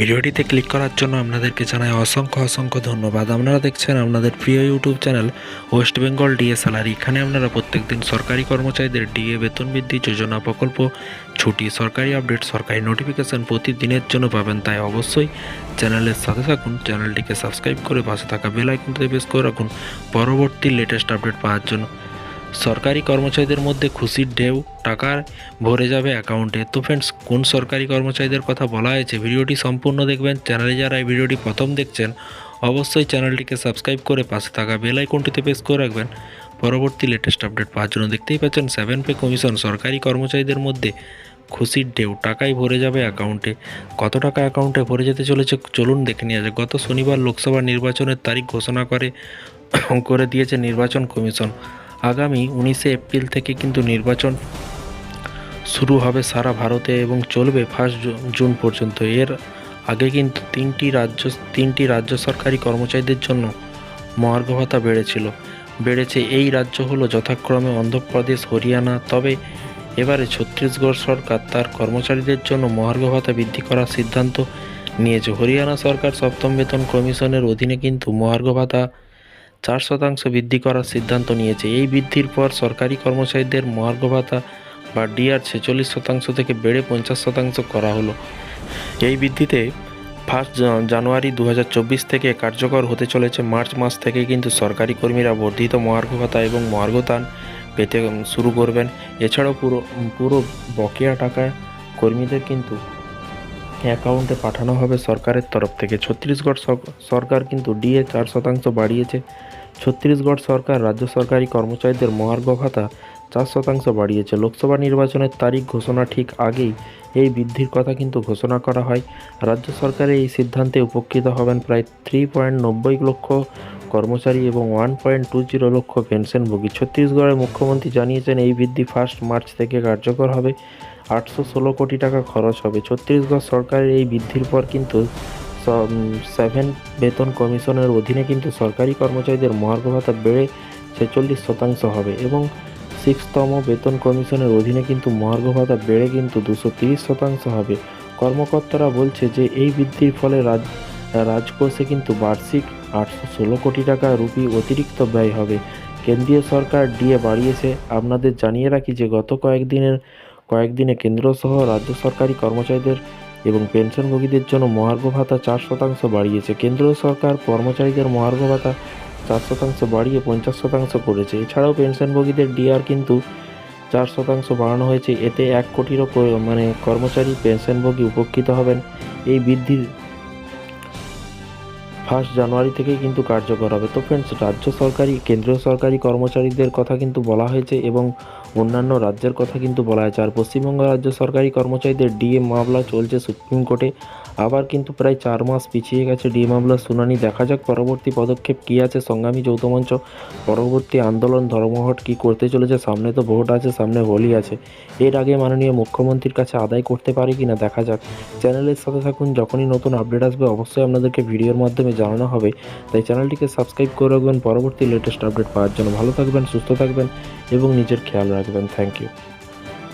ভিডিওটিতে ক্লিক করার জন্য আপনাদেরকে জানাই অসংখ্য ধন্যবাদ। আপনারা দেখছেন আপনাদের প্রিয় YouTube channel West Bengal DA salary. এখানে আপনারা প্রত্যেকদিন সরকারি কর্মচারীদের ডিএ বেতন বৃদ্ধি যোজনা, প্রকল্প, ছুটি, সরকারি আপডেট, সরকারি নোটিফিকেশন প্রতিদিনের জন্য পাবেন। তাই অবশ্যই চ্যানেলের সাথে থাকুন। চ্যানেলটিকে সাবস্ক্রাইব করে পাশে থাকা বেল আইকনটিতে প্রেস করে রাখুন পরবর্তী লেটেস্ট আপডেট পাওয়ার জন্য। সরকারি কর্মচারীদের মধ্যে খুশির ঢেউ, টাকা ভরে যাবে অ্যাকাউন্টে। তো ফ্রেন্ডস, কোন সরকারি কর্মচারীদের কথা বলা হয়েছে ভিডিওটি সম্পূর্ণ দেখবেন। চ্যানেলে যারা এই ভিডিওটি প্রথম দেখছেন অবশ্যই চ্যানেলটিকে সাবস্ক্রাইব করে পাশে থাকা বেল আইকনটিতে প্রেস করে রাখবেন পরবর্তী লেটেস্ট আপডেট পাওয়ার জন্য। দেখতেই পাচ্ছেন 7 পে কমিশন, সরকারি কর্মচারীদের মধ্যে খুশির ঢেউ, টাকাই ভরে যাবে অ্যাকাউন্টে। কত টাকা অ্যাকাউন্টে ভরে যেতে চলেছে চলুন দেখে নেওয়া যাক। গত শনিবার লোকসভা নির্বাচনের তারিখ ঘোষণা করে দিয়েছে নির্বাচন কমিশন। আগামী 19শে এপ্রিল থেকে কিন্তু নির্বাচন শুরু হবে সারা ভারতে এবং চলবে 1 জুন পর্যন্ত। এর আগে কিন্তু তিনটি রাজ্য সরকারি কর্মচারীদের জন্য মহার্ঘ ভাতা বেড়েছে। এই রাজ্য হলো যথাক্রমে অন্ধ্রপ্রদেশ, হরিয়ানা। তবে এবারে ছত্তিশগড় সরকার তার কর্মচারীদের জন্য মহার্ঘ ভাতা বৃদ্ধি করার সিদ্ধান্ত নিয়েছে। হরিয়ানা সরকার সপ্তম বেতন কমিশনের অধীনে কিন্তু মহার্ঘ ভাতা 4% বৃদ্ধি করার সিদ্ধান্ত নিয়েছে। এই বৃদ্ধির পর সরকারি কর্মচারীদের মহার্ঘ ভাতা বা ডিআর 46% থেকে বেড়ে 50% করা হলো। এই বৃদ্ধিতে 1 জানুয়ারি 2024 থেকে কার্যকর হতে চলেছে। মার্চ মাস থেকে কিন্তু সরকারি কর্মীরা বর্ধিত মহার্ঘ ভাতা এবং মহার্ঘতান পেতে শুরু করবেন। এছাড়াও পুরো বকেয়া টাকা কর্মীদের কিন্তু অ্যাকাউন্টে পাঠানো হবে সরকারের তরফ থেকে। ছত্তিশগড় সরকার কিন্তু ডিএ 4% বাড়িয়েছে। ছত্তিশগড় সরকার রাজ্য সরকারি কর্মচারীদের মহার্ঘ ভাতা 4% বাড়িয়েছে। লোকসভা নির্বাচনের তারিখ ঘোষণা ঠিক আগেই এই বৃদ্ধির কথা কিন্তু ঘোষণা করা হয়। রাজ্য সরকারের এই সিদ্ধান্তে উপকৃত হবেন প্রায় 3.90 লক্ষ কর্মচারী এবং 1.20 লক্ষ পেনশনভোগী। ছত্তিশগড়ের মুখ্যমন্ত্রী জানিয়েছেন এই বৃদ্ধি 1 মার্চ থেকে কার্যকর হবে। 816 কোটি টাকা খরচ হবে। ছত্তিশগড় সরকারের এই বৃদ্ধির পর কিন্তু 7 বেতন কমিশনের অধীনে কিন্তু সরকারি কর্মচারীদের মহার্ঘ ভাতা বেড়ে 46% হবে এবং 6তম বেতন কমিশনের অধীনে কিন্তু মহার্ঘ ভাতা বেড়ে কিন্তু 230% হবে। কর্মকর্তারা বলছে যে এই বৃদ্ধির ফলে রাজকোষে কিন্তু বার্ষিক 816 কোটি টাকা রুপি অতিরিক্ত ব্যয় হবে। কেন্দ্রীয় সরকার ডিএ বাড়িয়েছে। আপনাদের জানিয়ে রাখি যে গত কয়েকদিনে কেন্দ্র সহ রাজ্য সরকারি কর্মচারীদের এবং পেনশনভোগীদের জন্য মহার্ঘ ভাতা 4% বাড়িয়েছে। কেন্দ্র সরকার কর্মচারীদের মহার্ঘ ভাতা 4% বাড়িয়ে 50% করেছে। এছাড়াও পেনশনভোগীদের ডিআর কিন্তু 4% বাড়ানো হয়েছে। এতে 1 কোটিরও কর্মচারী পেনশনভোগী উপকৃত হবেন। এই বৃদ্ধির 1 জানুয়ারি থেকেই কিন্তু কার্যকর হবে। তো ফ্রেন্ডস, কেন্দ্রীয় সরকারি কর্মচারীদের কথা কিন্তু বলা হয়েছে এবং অন্যান্য রাজ্যের কথা কিন্তু বলা হয়েছে। আর পশ্চিমবঙ্গ রাজ্য সরকারি কর্মচারীদের ডিএ মামলা চলছে সুপ্রিম কোর্টে। আবার কিন্তু প্রায় 4 মাস পিছিয়ে গেছে ডিএ মামলার শুনানি। দেখা যাক পরবর্তী পদক্ষেপ কী আছে। সংগ্রামী যৌথ মঞ্চ পরবর্তী আন্দোলন ধর্মঘট কী করতে চলেছে। সামনে তো ভোট আছে, সামনে হোলি আছে। এর আগে মাননীয় মুখ্যমন্ত্রীর কাছে আদায় করতে পারে কিনা দেখা যাক। চ্যানেলের সাথে থাকুন। যখনই নতুন আপডেট আসবে অবশ্যই আপনাদেরকে ভিডিওর মাধ্যমে জানানো হবে। তাই চ্যানেলটিকে সাবস্ক্রাইব করে রাখবেন পরবর্তী লেটেস্ট আপডেট পাওয়ার জন্য। ভালো থাকবেন, সুস্থ থাকবেন এবং নিজের খেয়াল রাখবেন। Thank you.